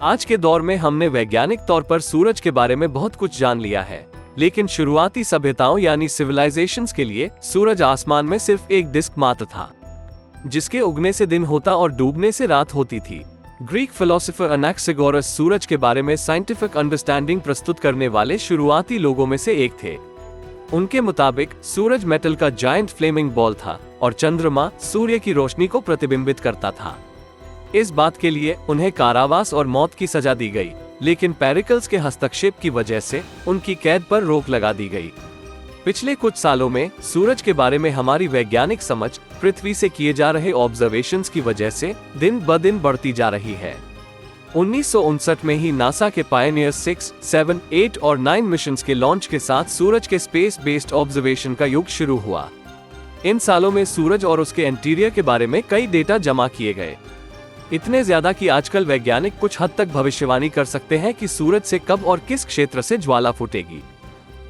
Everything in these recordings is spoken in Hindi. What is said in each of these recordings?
आज के दौर में हमने वैज्ञानिक तौर पर सूरज के बारे में बहुत कुछ जान लिया है, लेकिन शुरुआती सभ्यताओं यानी सिविलाइजेशंस के लिए सूरज आसमान में सिर्फ एक डिस्क मात्र था, जिसके उगने से दिन होता और डूबने से रात होती थी। ग्रीक फिलोसोफर अनाक्सागोरस सूरज के बारे में साइंटिफिक अंडरस्टैंडिंग प्रस्तुत करने वाले शुरुआती लोगों में से एक थे। उनके मुताबिक सूरज मेटल का जायंट फ्लेमिंग बॉल था और चंद्रमा सूर्य की रोशनी को प्रतिबिंबित करता था। इस बात के लिए उन्हें कारावास और मौत की सजा दी गई, लेकिन पेरिकल्स के हस्तक्षेप की वजह से उनकी कैद पर रोक लगा दी गई। पिछले कुछ सालों में सूरज के बारे में हमारी वैज्ञानिक समझ पृथ्वी से किए जा रहे ऑब्जर्वेशंस की वजह से दिन ब दिन बढ़ती जा रही है। 1959 में ही नासा के पायनियर 6, 7, 8 और 9 मिशंस के लॉन्च के साथ सूरज के स्पेस बेस्ड ऑब्जर्वेशन का युग शुरू हुआ। इन सालों में सूरज और उसके इंटीरियर के बारे में कई डेटा जमा किए गए, इतने ज्यादा कि आजकल वैज्ञानिक कुछ हद तक भविष्यवाणी कर सकते हैं कि सूरज से कब और किस क्षेत्र से ज्वाला फूटेगी।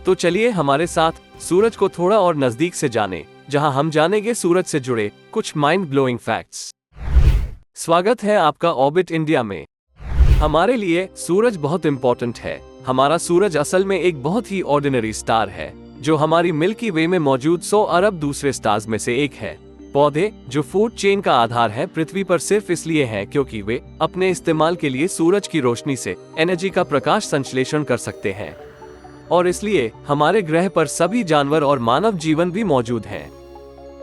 तो चलिए हमारे साथ सूरज को थोड़ा और नजदीक से जानें, जहां हम जानेंगे सूरज से जुड़े कुछ माइंड ब्लोइंग फैक्ट्स। स्वागत है आपका ऑर्बिट इंडिया में। हमारे लिए सूरज बहुत इंपॉर्टेंट है। हमारा सूरज असल में एक बहुत ही ऑर्डिनरी स्टार है, जो हमारी मिल्की वे में मौजूद 100 अरब दूसरे स्टार्स में से एक है। पौधे, जो फूड चेन का आधार है, पृथ्वी पर सिर्फ इसलिए हैं क्योंकि वे अपने इस्तेमाल के लिए सूरज की रोशनी से एनर्जी का प्रकाश संश्लेषण कर सकते हैं, और इसलिए हमारे ग्रह पर सभी जानवर और मानव जीवन भी मौजूद हैं।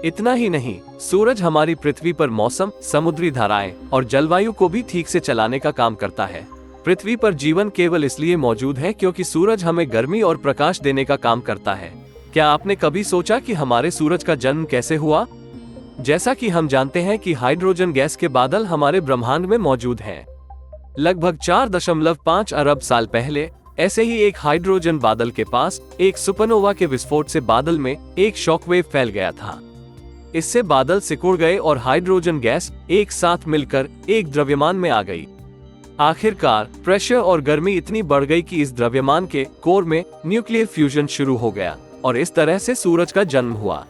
इतना ही नहीं, सूरज हमारी पृथ्वी पर मौसम, समुद्री धाराएं और जलवायु को भी ठीक से चलाने का काम करता है। पृथ्वी पर जीवन केवल इसलिए मौजूद है क्योंकि सूरज हमें गर्मी और प्रकाश देने का काम करता है। क्या आपने कभी सोचा कि हमारे सूरज का जन्म कैसे हुआ? जैसा कि हम जानते हैं कि हाइड्रोजन गैस के बादल हमारे ब्रह्मांड में मौजूद हैं। लगभग 4.5 अरब साल पहले ऐसे ही एक हाइड्रोजन बादल के पास एक सुपरनोवा के विस्फोट से बादल में एक शॉकवेव फैल गया था। इससे बादल सिकुड़ गए और हाइड्रोजन गैस एक साथ मिलकर एक द्रव्यमान में आ गई। आखिरकार प्रेशर और गर्मी इतनी बढ़ गई कि इस द्रव्यमान के कोर में न्यूक्लियर फ्यूजन शुरू हो गया और इस तरह से सूरज का जन्म हुआ।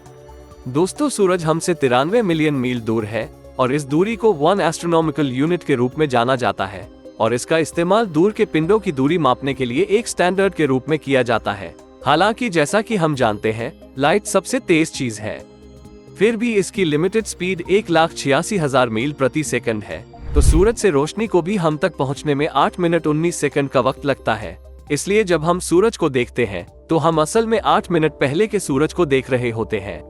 दोस्तों, सूरज हमसे 93 मिलियन मील दूर है और इस दूरी को 1 एस्ट्रोनॉमिकल यूनिट के रूप में जाना जाता है, और इसका इस्तेमाल दूर के पिंडों की दूरी मापने के लिए एक स्टैंडर्ड के रूप में किया जाता है। हालांकि जैसा कि हम जानते हैं, लाइट सबसे तेज चीज है, फिर भी इसकी लिमिटेड स्पीड 1,86,000 मील प्रति सेकंड है। तो सूरज से रोशनी को भी हम तक पहुंचने में 8 मिनट 19 सेकंड का वक्त लगता है। इसलिए जब हम सूरज को देखते हैं तो हम असल में 8 मिनट पहले के सूरज को देख रहे होते हैं।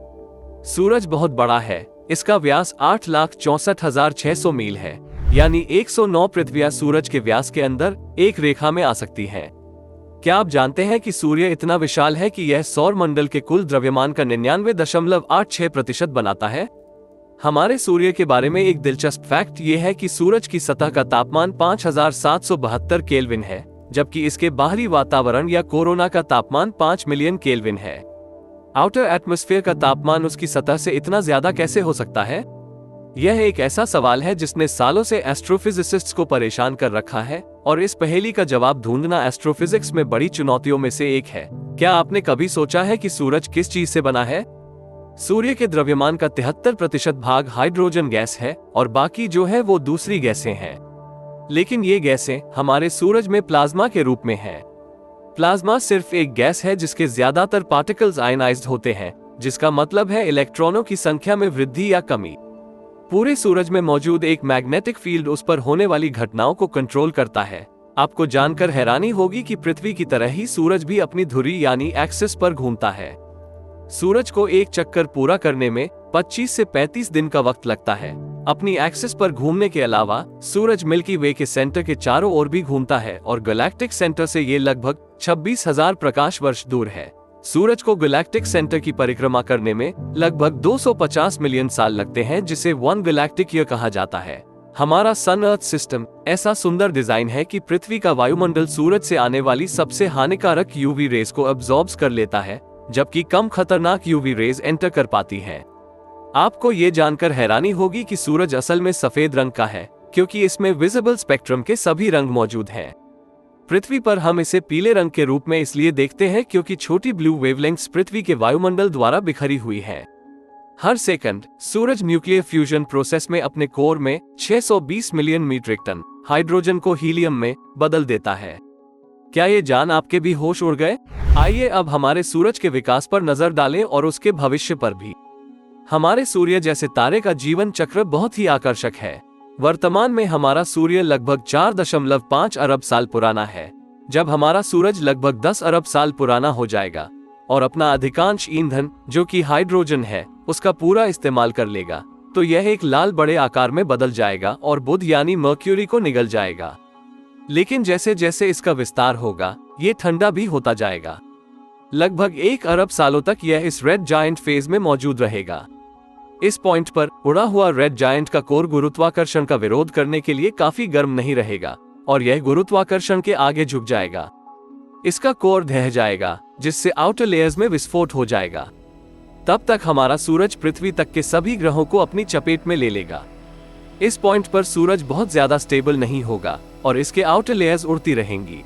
सूरज बहुत बड़ा है। इसका व्यास 8,64,600 मील है, यानी 109 पृथ्वियां सूरज के व्यास के अंदर एक रेखा में आ सकती हैं। क्या आप जानते हैं कि सूर्य इतना विशाल है कि यह सौर मंडल के कुल द्रव्यमान का 99.86% बनाता है? हमारे सूर्य के बारे में एक दिलचस्प फैक्ट ये है कि सूरज की सतह का तापमान 5,772 केल्विन है, जबकि इसके बाहरी वातावरण या कोरोना का तापमान 5 मिलियन केल्विन है। आउटर एटमॉस्फेयर का तापमान उसकी सतह से इतना ज्यादा कैसे हो सकता है? यह एक ऐसा सवाल है जिसने सालों से एस्ट्रोफिजिसिस्ट्स को परेशान कर रखा है, और इस पहेली का जवाब ढूंढना एस्ट्रोफिजिक्स में बड़ी चुनौतियों में से एक है। क्या आपने कभी सोचा है कि सूरज किस चीज से बना है? सूर्य के द्रव्यमान का 73% भाग हाइड्रोजन गैस है और बाकी जो है वो दूसरी गैसें हैं। लेकिन ये गैसें हमारे सूरज में प्लाज्मा के रूप में हैं। प्लाज्मा सिर्फ एक गैस है जिसके ज्यादातर पार्टिकल्स आयनाइज्ड होते हैं, जिसका मतलब है इलेक्ट्रॉनों की संख्या में वृद्धि या कमी। पूरे सूरज में मौजूद एक मैग्नेटिक फील्ड उस पर होने वाली घटनाओं को कंट्रोल करता है। आपको जानकर हैरानी होगी कि पृथ्वी की तरह ही सूरज भी अपनी धुरी यानी एक्सिस पर घूमता है। सूरज को एक चक्कर पूरा करने में 25 से 35 दिन का वक्त लगता है। अपनी एक्सिस पर घूमने के अलावा सूरज मिल्की वे के सेंटर के चारों ओर भी घूमता है और गैलेक्टिक सेंटर से ये लगभग 26,000 प्रकाश वर्ष दूर है। सूरज को गैलेक्टिक सेंटर की परिक्रमा करने में लगभग 250 मिलियन साल लगते हैं, जिसे 1 गैलेक्टिक ईयर कहा जाता है। हमारा सन अर्थ सिस्टम ऐसा सुंदर डिजाइन है कि पृथ्वी का वायुमंडल सूरज से आने वाली सबसे हानिकारक यूवी रेज को अब्सॉर्ब कर लेता है, जबकि कम खतरनाक यूवी रेज एंटर कर पाती हैं। आपको ये जानकर हैरानी होगी कि सूरज असल में सफेद रंग का है, क्योंकि इसमें विजिबल स्पेक्ट्रम के सभी रंग मौजूद हैं। पृथ्वी पर हम इसे पीले रंग के रूप में इसलिए देखते हैं क्योंकि छोटी ब्लू वेवलेंथ्स पृथ्वी के वायुमंडल द्वारा बिखरी हुई हैं। हर सेकंड सूरज न्यूक्लियर फ्यूजन प्रोसेस में अपने कोर में 620 मिलियन मीट्रिक टन हाइड्रोजन को हीलियम में बदल देता है। क्या ये जान आपके भी होश उड़ गए? आइए अब हमारे सूरज के विकास पर नजर डालें और उसके भविष्य पर भी। हमारे सूर्य जैसे तारे का जीवन चक्र बहुत ही आकर्षक है। वर्तमान में हमारा सूर्य लगभग 4.5 अरब साल पुराना है, जब हमारा सूरज लगभग 10 अरब साल पुराना हो जाएगा और अपना अधिकांश ईंधन, जो कि हाइड्रोजन है, उसका पूरा इस्तेमाल कर लेगा, तो यह एक लाल बड़े आकार में बदल जाएगा और बुध यानी मर्क्यूरी को निगल जाएगा। लेकिन जैसे जैसे इसका विस्तार होगा, ये ठंडा भी होता जाएगा। लगभग 1 अरब सालों तक यह इस रेड जायंट फेज में मौजूद रहेगा। इस पॉइंट पर उड़ा हुआ रेड जायंट का कोर गुरुत्वाकर्षण का विरोध करने के लिए काफी गर्म नहीं रहेगा और यह गुरुत्वाकर्षण के आगे झुक जाएगा। इसका कोर ढह जाएगा, जिससे आउटर लेयर्स में विस्फोट हो जाएगा। तब तक हमारा सूरज पृथ्वी तक के सभी ग्रहों को अपनी चपेट में ले लेगा। इस पॉइंट पर सूरज बहुत ज्यादा स्टेबल नहीं होगा और इसके आउटर लेयर्स उड़ती रहेंगी।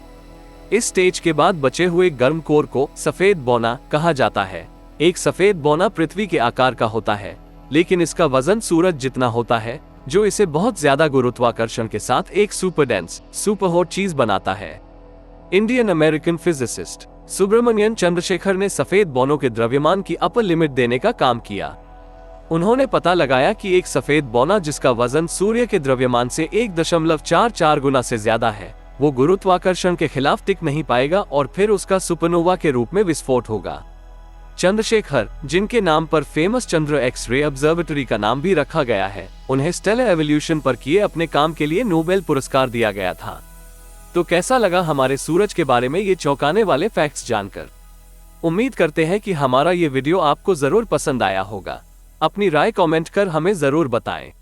इस स्टेज के बाद बचे हुए गर्म कोर को सफेद बौना कहा जाता है। एक सफेद बौना पृथ्वी के आकार का होता है, लेकिन इसका वजन सूरज जितना होता है, जो इसे बहुत ज्यादा गुरुत्वाकर्षण के साथ एक सुपर डेंस, सुपर हॉट चीज बनाता है। Indian American physicist Subramanian Chandrashekhar ने सफेद बौनों के द्रव्यमान की अपर लिमिट देने का काम किया। उन्होंने पता लगाया कि एक सफेद बौना जिसका वजन सूर्य के द्रव्यमान से 1.44 गुना से ज्यादा है, वो गुरुत्वाकर्षण के खिलाफ टिक नहीं पाएगा और फिर उसका सुपरनोवा के रूप में विस्फोट होगा। चंद्रशेखर, जिनके नाम पर फेमस चंद्र एक्स-रे ऑब्जर्वेटरी का नाम भी रखा गया है, उन्हें स्टेलर एवोल्यूशन पर किए अपने काम के लिए नोबेल पुरस्कार दिया गया था। तो कैसा लगा हमारे सूरज के बारे में ये चौंकाने वाले फैक्ट्स जानकर? उम्मीद करते हैं कि हमारा ये वीडियो आपको जरूर पसंद आया होगा। अपनी राय कमेंट कर हमें जरूर बताएं।